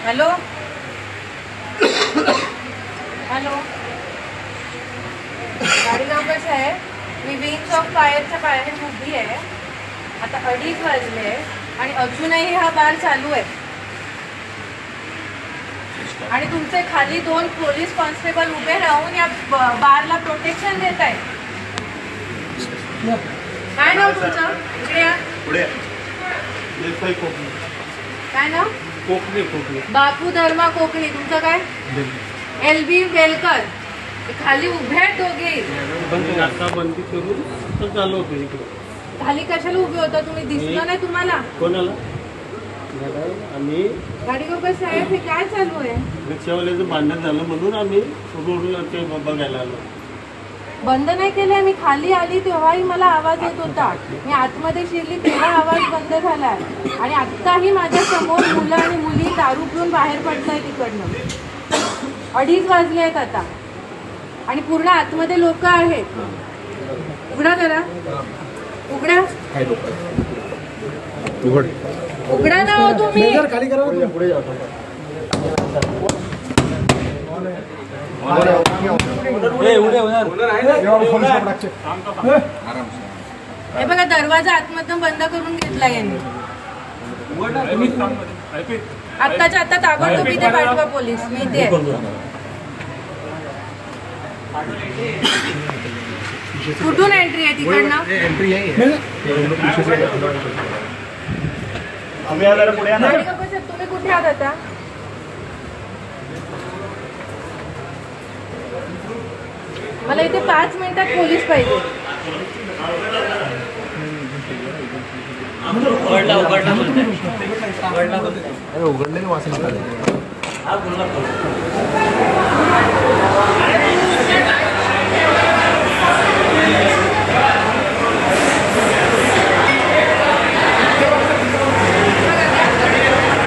Hello hello, गाडीगाव कसं आहे? मी wings of फायरच्या बाहेर उभी आहे. आता 2:30 वाजले आणि अजूनही हा बार चालू आहे. आणि तुमचे खाली 2 पोलीस कॉन्स्टेबल उभे राहून या बारला प्रोटेक्शन देत आहेत. काय नाव तुमचं? इकडे या. काय नाव? कोकणी. बापू धर्मा कोकणी. तुमचं काय? LB वेलकर. खाली उभे आहेत दोघे. बंदी करून चालू होतो इकडे. खाली कशाला उभे होता तुम्ही? दिसलं नाही तुम्हाला? कोणाला? आम्ही गाडीवर साहेब हे काय चालू आहे? रिक्षावाल्याचं भांडण झालं म्हणून आम्ही रोडला ते बघायला आलो. बंद नाही केलंय. मी खाली आली तेव्हाही मला आवाज येत होता. मी आतमध्ये शिरली तेव्हा आवाज बंद झालाय. आणि आत्ताही माझ्या समोर मुलं आणि मुली दारू पिऊन बाहेर पडताय तिकडनं. 2:30 वाजले आहेत आता आणि पूर्ण आतमध्ये लोक आहेत. उघडा जरा. उघडा उघडा ना हो तुम्ही. हे बघा, दरवाजा आतमधून बंद करून घेतला यांनी. आत्ताच्या आता ताबडतोब इथे पाठवा पोलीस. मी इथे कुठून एंट्री आहे? तिकडनं तुम्ही कुठे आहात आता? मला इथे 5 मिनिटात पोलीस पाहिजे. उघडलेली वाचन